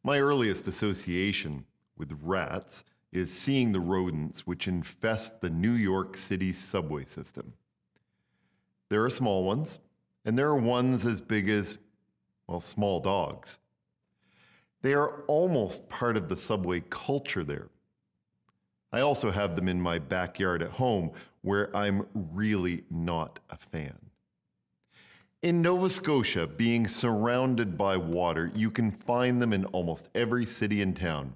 My earliest association with rats is seeing the rodents which infest the New York City subway system. There are small ones, and there are ones as big as, well, small dogs. They are almost part of the subway culture there. I also have them in my backyard at home, where I'm really not a fan. In Nova Scotia, being surrounded by water, you can find them in almost every city and town.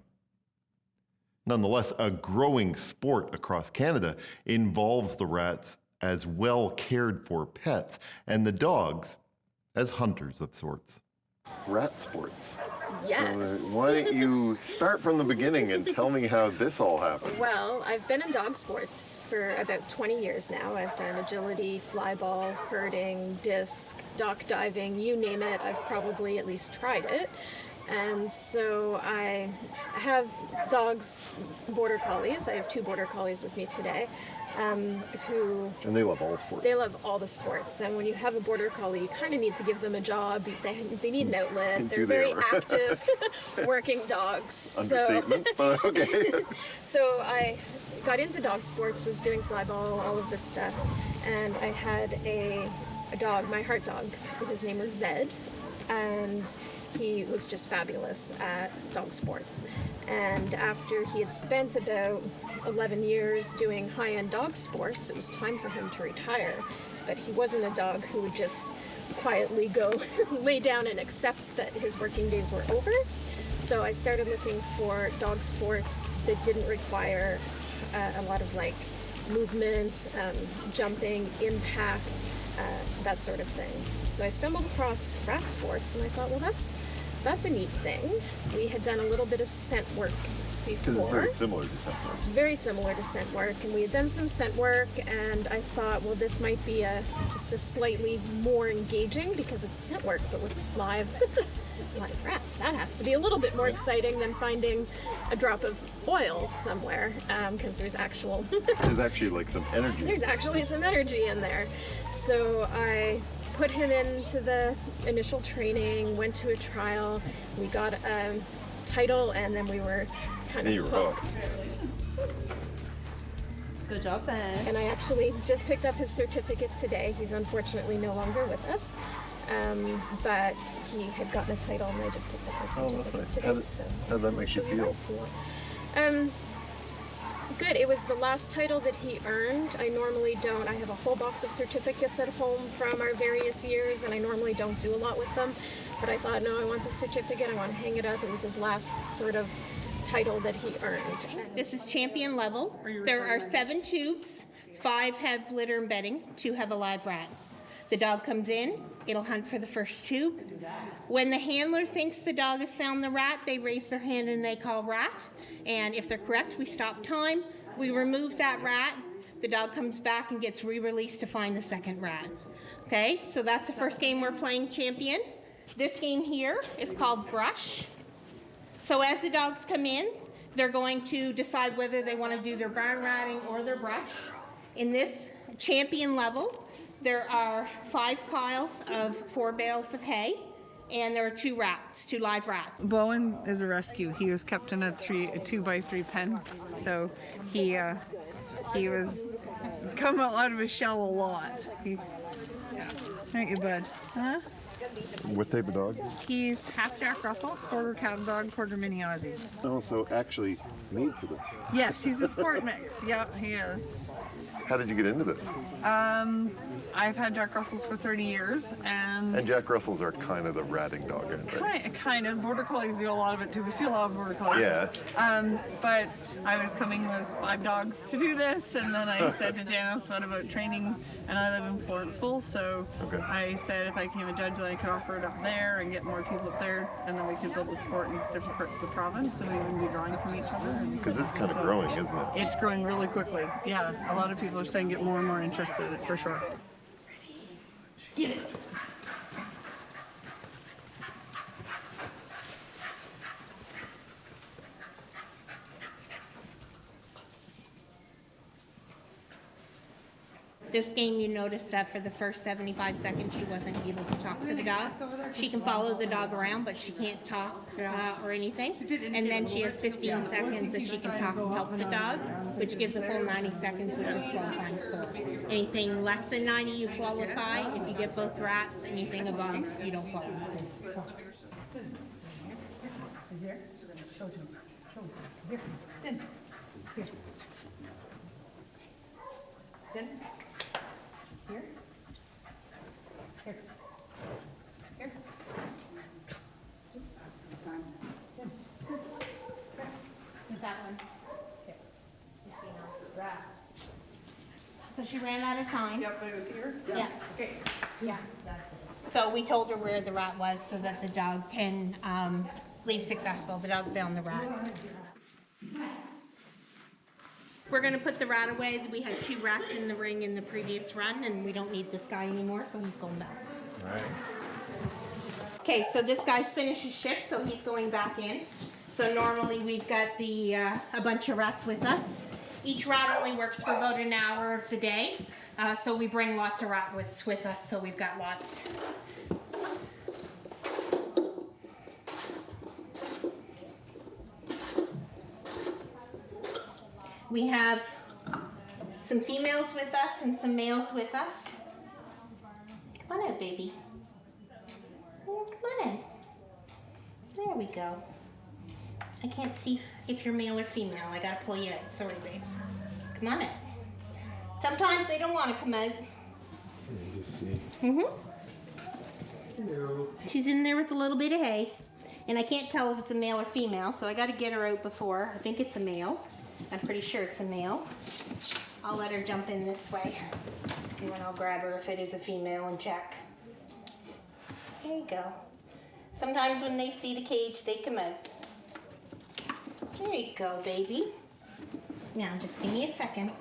Nonetheless, a growing sport across Canada involves the rats as well cared for pets, and the dogs as hunters of sorts. Rat sports. Yes. So, why don't you start from the beginning and tell me how this all happened? Well, I've been in dog sports for about 20 years now. I've done agility, flyball, herding, disc, dock diving, you name it. I've probably at least tried it. And so I have dogs, border collies. I have 2 border collies with me today. Who... And they love all sports. They love all the sports. And when you have a border collie, you kind of need to give them a job. They need an outlet. They're very active, working dogs. Understatement, but okay. So I got into dog sports, was doing flyball, all of this stuff. And I had a dog, my heart dog. His name was Zed. And he was just fabulous at dog sports. And after he had spent about 11 years doing high-end dog sports, it was time for him to retire. But he wasn't a dog who would just quietly go lay down and accept that his working days were over. So I started looking for dog sports that didn't require a lot of like movement, jumping, impact, that sort of thing. So I stumbled across rat sports, and I thought, well, that's a neat thing. We had done a little bit of scent work before. It's very similar to scent work. It's very similar to scent work, and we had done some scent work, and I thought, well, this might be just a slightly more engaging, because it's scent work, but with live rats. That has to be a little bit more exciting than finding a drop of oil somewhere, because there's actually like some energy. There's actually some energy in there. So I put him into the initial training, went to a trial, we got a title, and then we were kind of hooked. Good job, Ben. And I actually just picked up his certificate today. He's unfortunately no longer with us, but he had gotten a title, and I just picked up his certificate today. How did that make you feel? Good. It was the last title that he earned. I normally don't. I have a whole box of certificates at home from our various years, and I normally don't do a lot with them. But I thought, no, I want the certificate. I want to hang it up. It was his last sort of title that he earned. This is champion level. There are 7 tubes. 5 have litter and bedding. 2 have a live rat. The dog comes in. It'll hunt for the first tube. When the handler thinks the dog has found the rat, they raise their hand and they call rat. And if they're correct, we stop time. We remove that rat. The dog comes back and gets re-released to find the second rat. Okay, so that's the first game we're playing champion. This game here is called brush. So as the dogs come in, they're going to decide whether they want to do their barn ratting or their brush. In this champion level, there are 5 piles of 4 bales of hay, and there are 2 rats, 2 live rats. Bowen is a rescue. He was kept in a 2x3 pen, so he was come out of his shell a lot. Thank you, bud. Huh? What type of dog? He's half Jack Russell, quarter cat dog, quarter mini Aussie. Oh, so actually made for this. Yes, he's a sport mix. Yep, he is. How did you get into this? I've had Jack Russells for 30 years, and Jack Russells are kind of the ratting dog, aren't they? Kind of. Border Collies do a lot of it too. We see a lot of Border Collies. Yeah. But I was coming with 5 dogs to do this, and then I said to Janice, what about training? And I live in Florenceville, so I said if I became a judge, then I could offer it up there and get more people up there, and then we could build the sport in different parts of the province, and we wouldn't be drawing from each other. Because it's kind of growing, isn't it? It's growing really quickly. Yeah, a lot of people are starting to get more and more interested in it, for sure. Get it. This game, you notice that for the first 75 seconds, she wasn't able to talk to the dog. She can follow the dog around, but she can't talk or anything. And then she has 15 seconds that she can talk and help the dog, which gives a full 90 seconds, which is qualifying score. Anything less than 90, you qualify. If you get both rats, anything above, you don't qualify. Sit. Here. Here. Here. This time. Sit. Sit. That one. Here. You see now. Rat. So she ran out of time. Yep, but it was here. Yeah. Okay. Yeah. So we told her where the rat was so that the dog can leave successful. The dog found the rat. We're gonna put the rat away. We had 2 rats in the ring in the previous run, and we don't need this guy anymore, so he's going back. Right. Okay, so this guy's finished his shift, so he's going back in. So normally we've got a bunch of rats with us. Each rat only works for about an hour of the day, so we bring lots of rats with us, so we've got lots. We have some females with us and some males with us. Come on in, baby. Oh, come on in. There we go. I can't see if you're male or female. I gotta pull you out. Sorry, babe. Come on in. Sometimes they don't want to come out. Just see. She's in there with a little bit of hay. And I can't tell if it's a male or female, so I gotta get her out before. I think it's a male. I'm pretty sure it's a male. I'll let her jump in this way. And then I'll grab her if it is a female and check. There you go. Sometimes when they see the cage, they come out. There you go, baby. Now, just give me a second.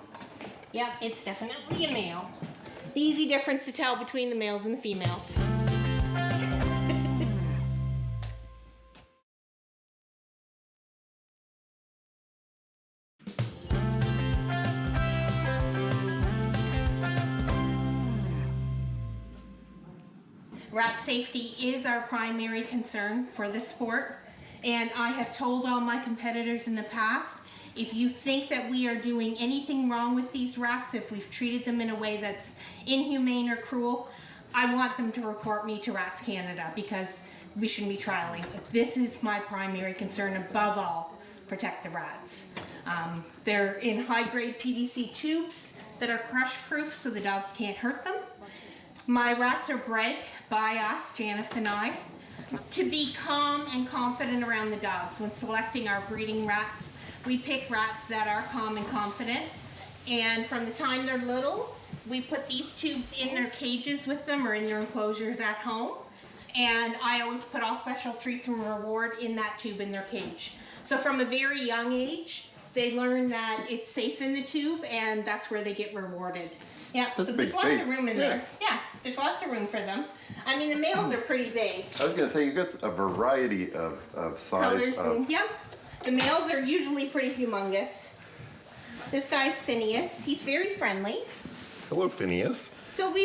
Yep, it's definitely a male. The easy difference to tell between the males and the females. Rat safety is our primary concern for the sport, and I have told all my competitors in the past, if you think that we are doing anything wrong with these rats, if we've treated them in a way that's inhumane or cruel, I want them to report me to Rats Canada, because we shouldn't be trialing. This is my primary concern, above all, protect the rats. They're in high-grade PVC tubes that are crush-proof so the dogs can't hurt them. My rats are bred by us, Janice and I, to be calm and confident around the dogs. When selecting our breeding rats, we pick rats that are calm and confident. And from the time they're little, we put these tubes in their cages with them or in their enclosures at home. And I always put all special treats and reward in that tube in their cage. So from a very young age, they learn that it's safe in the tube, and that's where they get rewarded. Yeah, That's so a big there's lots space. of room in there. Yeah, there's lots of room for them. I mean, the males are pretty big. I was gonna say, you've got a variety of size Colors of. and, yeah. The males are usually pretty humongous. This guy's Phineas. He's very friendly. Hello, Phineas. So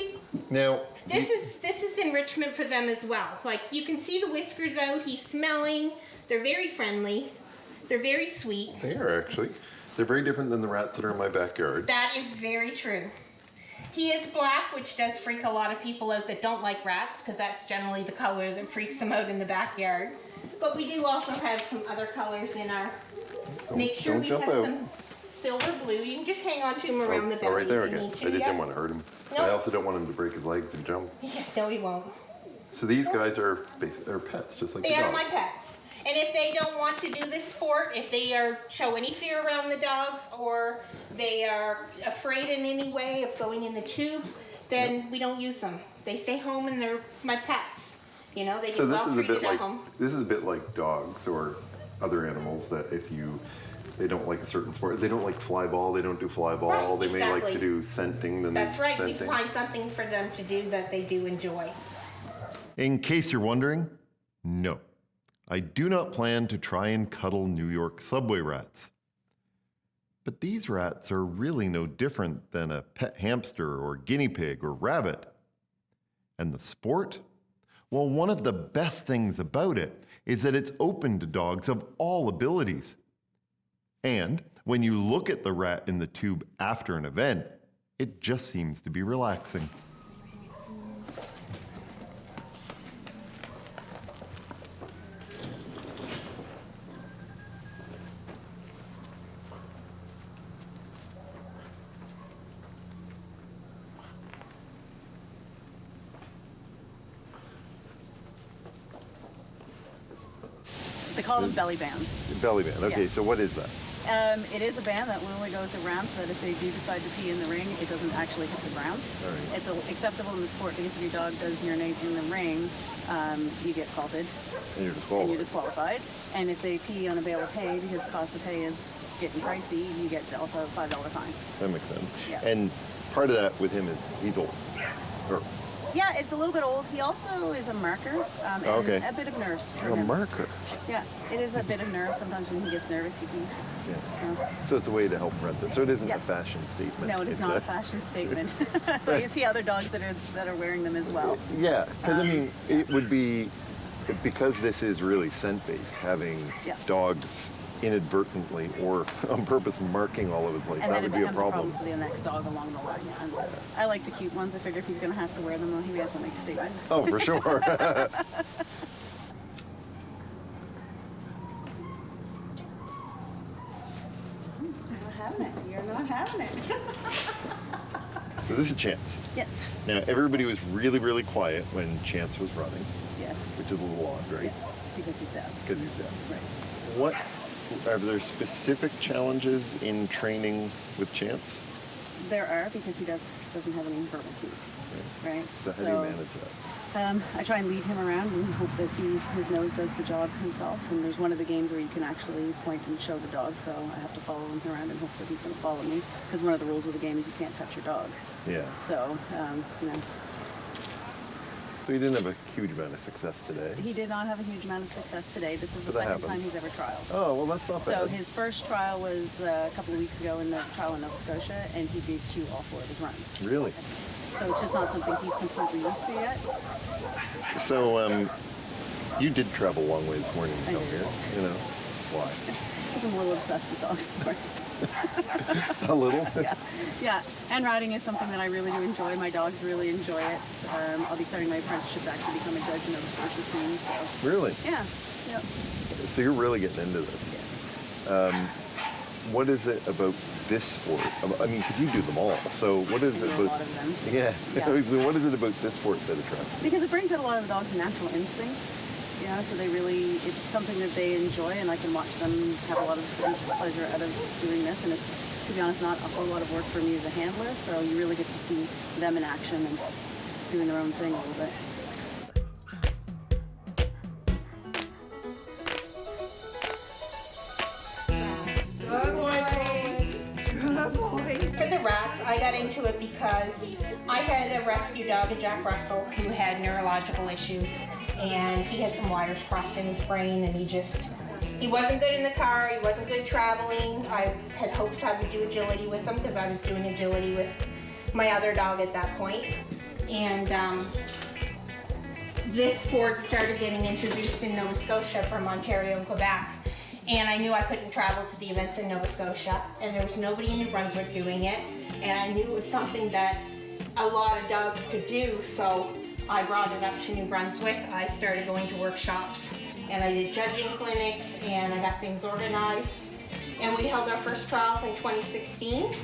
Now, this is enrichment for them as well. Like, you can see the whiskers out. He's smelling. They're very friendly. They're very sweet. they are actually. They're very different than the rats that are in my backyard. That is very true. He is black, which does freak a lot of people out that don't like rats, because that's generally the color that freaks them out in the backyard. But we do also have some other colors in our. Make sure don't we jump have out. some silver blue. You can just hang on to him around the belly right there if you again. need I to. just yeah. didn't want to hurt him. No. I also don't want him to break his legs and jump. Yeah, no, he won't. So these guys are are pets, just like They the are dog. my pets. And if they don't want to do this sport, if they show any fear around the dogs, or they are afraid in any way of going in the tube, then we don't use them. They stay home and they're my pets. You know, they So get this well is a treated bit at like home. dogs or other animals that they don't like a certain sport, they don't like fly ball, they don't do fly ball, Right, they may like exactly. to do scenting. Then That's right. We fencing. find something for them to do that they do enjoy. In case you're wondering, no. I do not plan to try and cuddle New York subway rats. But these rats are really no different than a pet hamster or guinea pig or rabbit. And the sport? Well, one of the best things about it is that it's open to dogs of all abilities. And when you look at the rat in the tube after an event, it just seems to be relaxing. They call them belly bands. Belly band. Okay, Yeah. so what is that? It is a band that only goes around so that if they do decide to pee in the ring, it doesn't actually hit the ground. All right. It's acceptable in the sport because if your dog does urinate in the ring, you get faulted And you're and you're disqualified. disqualified. And if they pee on a bale of hay because the cost of hay is getting pricey, you get also a $5 fine. That makes sense. Yeah. And part of that with him is he's old. Or Yeah, it's a little bit old. He also is a marker and Okay. a bit of nerves. for a him. marker. Yeah, it is a bit of nerves. Sometimes when he gets nervous, he pees. Yeah. So, So it's a way to help prevent this. So it isn't Yeah. a fashion statement. no, it is It's not a fashion statement. So you see other dogs that are wearing them as well. Yeah, because I mean, it would be, because this is really scent-based, having Yeah. dogs inadvertently or on purpose marking all over the place, And that then it would be a becomes problem. for the next dog along the line. And I like the cute ones. I figure if he's going to have to wear them, well, he may as well make a statement. Oh, for sure. Not having it. You're not having it. So this is Chance. Yes. Now, everybody was really, really quiet when Chance was running, Yes. which is a little odd, right? Yeah. Because he's deaf. Because he's deaf. Right. What, are there specific challenges in training with Chance? There are because he doesn't have any verbal cues. Right. So how do you manage that? I try and lead him around and hope that his nose does the job himself. And there's one of the games where you can actually point and show the dog, so I have to follow him around and hope that he's going to follow me. Because one of the rules of the game is you can't touch your dog. Yeah. So, you know, So you didn't have a huge amount of success today. he did not have a huge amount of success today. This is the But that second time happens. he's ever trialed. Oh, well, that's not So bad. his first trial was a couple of weeks ago in the trial in Nova Scotia, and he beat Q all 4 of his runs. Really? So it's just not something he's completely used to yet. So, you did travel a long way this morning to I come did. here. You know, why? Because I'm a little obsessed with dog sports. A little? Yeah, yeah. And riding is something that I really do enjoy. My dogs really enjoy it. I'll be starting my apprenticeship to actually become a judge in Nova Scotia soon. So Really? yeah, yeah. So you're really getting into this. Yes. What is it about this sport? I mean, because you do them all. So what is I it do a about? lot of them. Yeah. Yeah. So what is it about this sport that attracts you? Because it brings out a lot of the dogs' natural instinct. You know, so it's something that they enjoy, and I can watch them have a lot of pleasure out of doing this. And it's, to be honest, not a whole lot of work for me as a handler. So you really get to see them in action and doing their own thing a little bit. For the rats, I got into it because I had a rescue dog, a Jack Russell, who had neurological issues, and he had some wires crossed in his brain, and he wasn't good in the car, he wasn't good traveling. I had hopes I would do agility with him because I was doing agility with my other dog at that point. And this sport started getting introduced in Nova Scotia from Ontario and Quebec. And I knew I couldn't travel to the events in Nova Scotia, and there was nobody in New Brunswick doing it. And I knew it was something that a lot of dogs could do, so I brought it up to New Brunswick. I started going to workshops, and I did judging clinics, and I got things organized. And we held our first trials in 2016.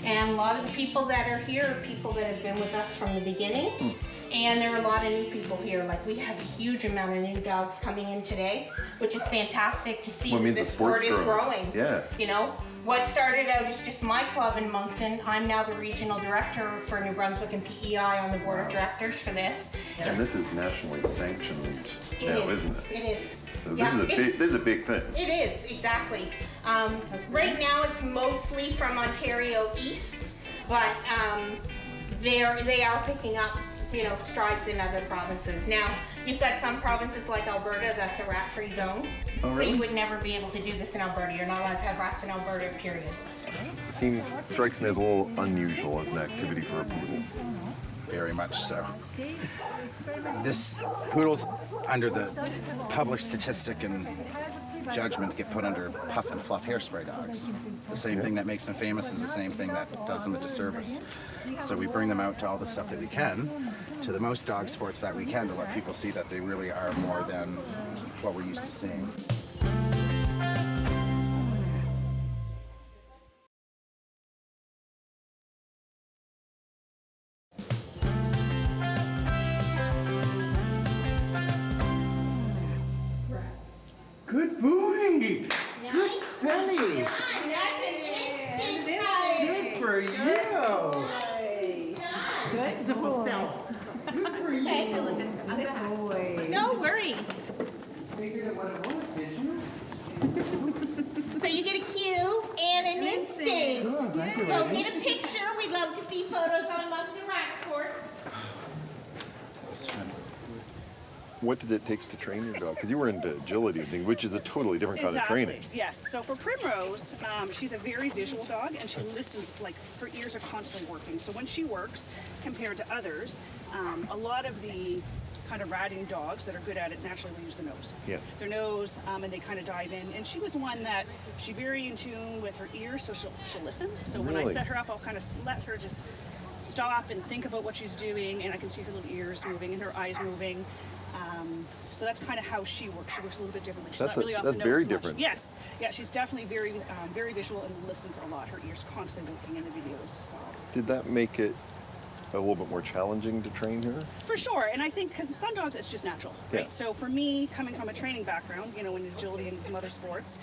And a lot of the people that are here are people that have been with us from the beginning. And there are a lot of new people here. Like, we have a huge amount of new dogs coming in today, which is fantastic to see Well, it that means this the sport's sport is growing. growing. Yeah. You know, what started out as just my club in Moncton, I'm now the regional director for New Brunswick and PEI on the board of directors for this. And this is nationally sanctioned now, isn't it? It is. So Yeah, this is a big thing. it is, exactly. Right now it's mostly from Ontario East, but they are picking up, you know, strides in other provinces. Now, You've got some provinces like Alberta that's a rat-free zone. Oh, So really? you would never be able to do this in Alberta. You're not allowed to have rats in Alberta, period. Strikes me as a little unusual as an activity for a poodle. Very much so. This poodles, under the published statistic and judgment, get put under puff and fluff hairspray dogs. The same thing that makes them famous is the same thing that does them a disservice. So we bring them out to all the stuff that we can, to the most dog sports that we can, to let people see that they really are more than what we're used to seeing. Good boy! Good Penny! Good for you! Sensible. Good for you. No worries. Figured out what it was, did you? So you get a cue and an instinct. Oh, thank you, Go ladies. get a picture. We'd love to see photos on among the rat sports. That was fun. What did it take to train your dog? Because you were into agility and things, which is a totally different kind of training. Yes. So for Primrose, she's a very visual dog, and she listens. Like her ears are constantly working. So when she works, compared to others, a lot of the kind of ratting dogs that are good at it naturally will use the nose. Yeah. Their nose, and they kind of dive in. And she was one that she's very in tune with her ears, so she'll listen. So when I Really? set her up, I'll kind of let her just stop and think about what she's doing, and I can see her little ears moving and her eyes moving. So that's kind of how she works. She works a little bit differently. She's That's not really off that's the nose very as much. different. Yes, yeah, she's definitely very, very visual and listens a lot. Her ears constantly working in the videos. So Did that make it a little bit more challenging to train her? for sure, and I think because some dogs it's just natural, right? Yeah. So for me, coming from a training background, in agility and some other sports,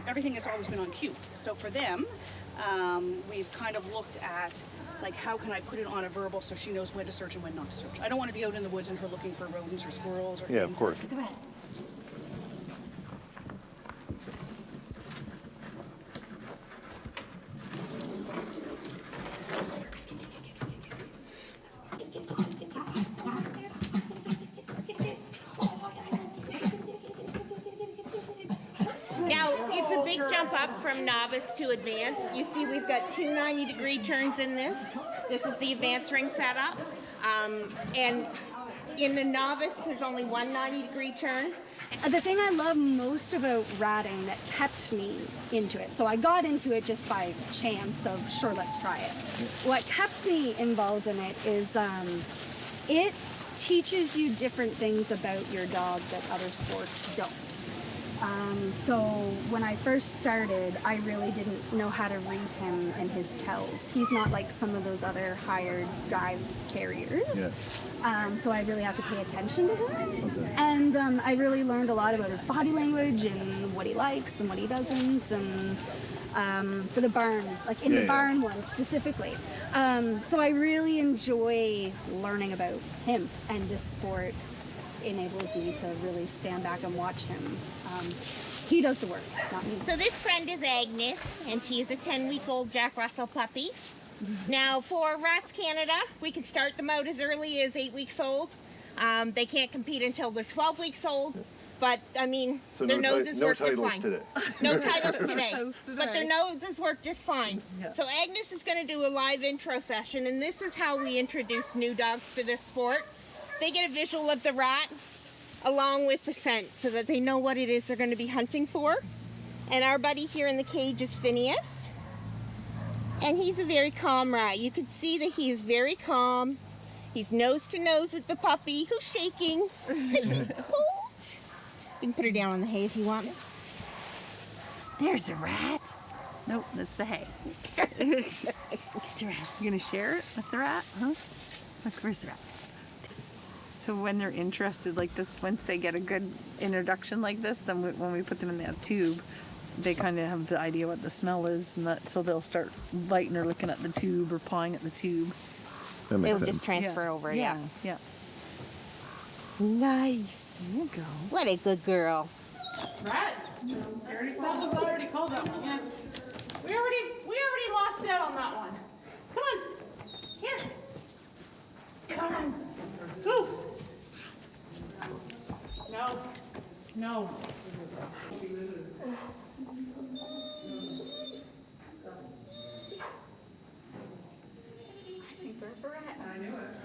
everything has always been on cue. So for them, we've kind of looked at like how can I put it on a verbal so she knows when to search and when not to search. I don't want to be out in the woods and her looking for rodents or squirrels or Yeah, of things. course. Now, it's a big jump up from novice to advanced. You see we've got two 90-degree turns in this. This is the advanced ring setup. And in the novice, there's only one 90-degree turn. The thing I love most about ratting that kept me into it, so I got into it just by chance of, sure, let's try it. What kept me involved in it is it teaches you different things about your dog that other sports don't. So when I first started, I really didn't know how to read him and his tells. He's not like some of those other hired drive terriers. So I really have to pay attention to him. And I really learned a lot about his body language and what he likes and what he doesn't. And for the barn, like in the barn one specifically. So I really enjoy learning about him, and this sport enables me to really stand back and watch him. He does the work, not me. So this friend is Agnes, and she is a 10-week-old Jack Russell puppy. Now, for Rats Canada, we can start them out as early as 8 weeks old. They can't compete until they're 12 weeks old. But, I mean, So their no noses work just titles fine. today. No titles today. But their noses work just fine. So Agnes is going to do a live intro session, and this is how we introduce new dogs to this sport. They get a visual of the rat along with the scent so that they know what it is they're going to be hunting for. And our buddy here in the cage is Phineas. And he's a very calm rat. You can see that he is very calm. He's nose to nose with the puppy, who's shaking because he's cold. You can put her down on the hay if you want. There's a rat. Nope, that's the hay. It's a rat. You gonna share it with the rat? Huh? Look, where's the rat? So when they're interested like this, once they get a good introduction like this, then when we put them in that tube, they kind of have the idea what the smell is, and that, so they'll start biting or looking at the tube or pawing at the tube. That makes It'll sense. just transfer over, yeah. Yeah. Nice. There you go. What a good girl. Rat? That was already called that one, yes. We already lost out on that one. Come on. Here. Come on. Ooh. No. No.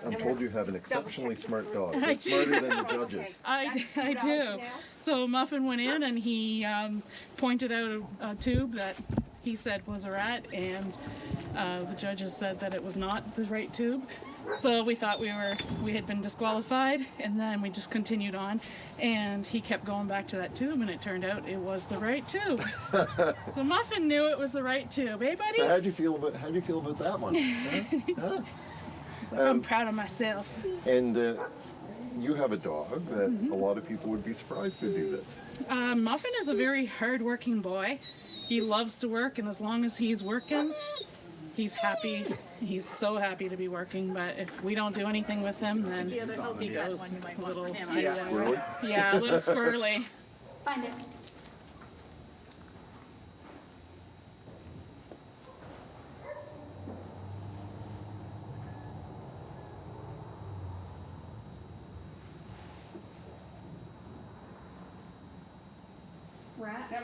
I'm told you have an exceptionally smart dog. It's smarter than the judges. I do. So Muffin went in and he pointed out a tube that he said was a rat, and the judges said that it was not the right tube. So we thought we had been disqualified, and then we just continued on, and he kept going back to that tube, and it turned out it was the right tube. So Muffin knew it was the right tube, eh, buddy? So how'd you feel about that one? Huh? So I'm proud of myself. And you have a dog that a lot of people would be surprised to do this. Muffin is a very hard-working boy. He loves to work, and as long as he's working, he's happy. He's so happy to be working, but if we don't do anything with him, then he goes a little, Squirrely? yeah, a little squirrely. Find it. Rat.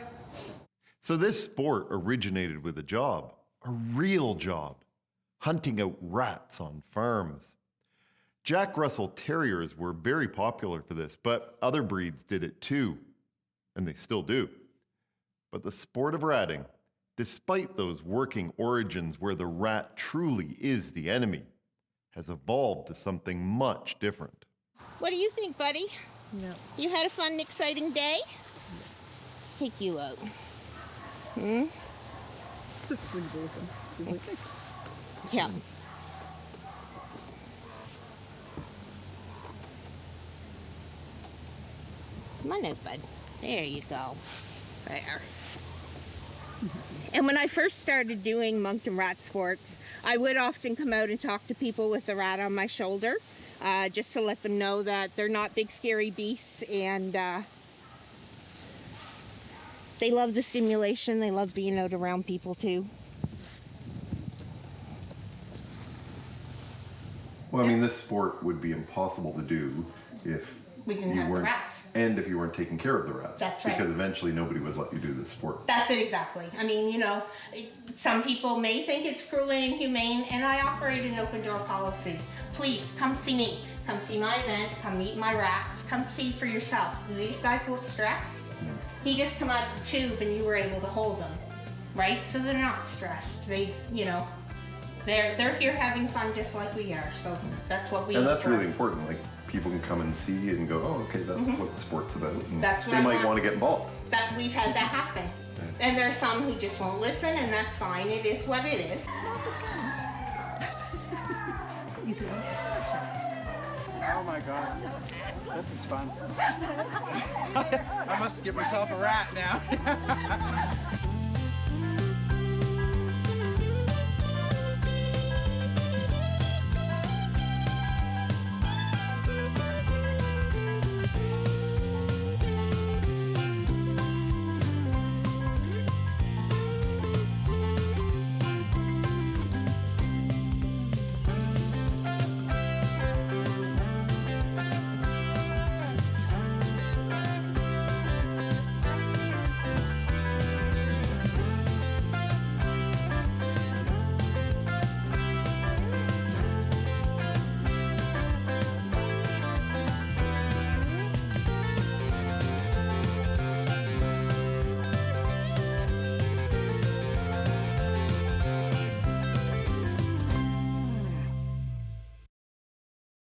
So this sport originated with a job, a real job, hunting out rats on farms. Jack Russell Terriers were very popular for this, but other breeds did it too, and they still do. But the sport of ratting, despite those working origins where the rat truly is the enemy, has evolved to something much different. What do you think, buddy? No. You had a fun and exciting day? Let's take you out. Hmm? Yeah. Come on out, bud. There you go. There. And when I first started doing Moncton rat sports, I would often come out and talk to people with a rat on my shoulder, just to let them know that they're not big scary beasts, and they love the stimulation. They love being out around people too. Well, I mean, this sport would be impossible to do if We didn't you have the weren't, rats. and if you weren't taking care of the rats. That's right. Because eventually nobody would let you do this sport. That's it exactly. I mean, you know, some people may think it's cruel and inhumane, and I operate an open door policy. Please come see me. Come see my event. Come meet my rats. Come see for yourself. Do these guys look stressed? He just come out of the tube and you were able to hold them, right? So they're not stressed. They, you know, they're here having fun just like we are. So that's what we. And that's for. really important. Like, people can come and see and go, oh, okay, that's what the sport's about. And That's what they I might want. want to get involved. That we've had that happen. And there's some who just won't listen, and that's fine. It is what it is. Oh my god. This is fun. I must give myself a rat now.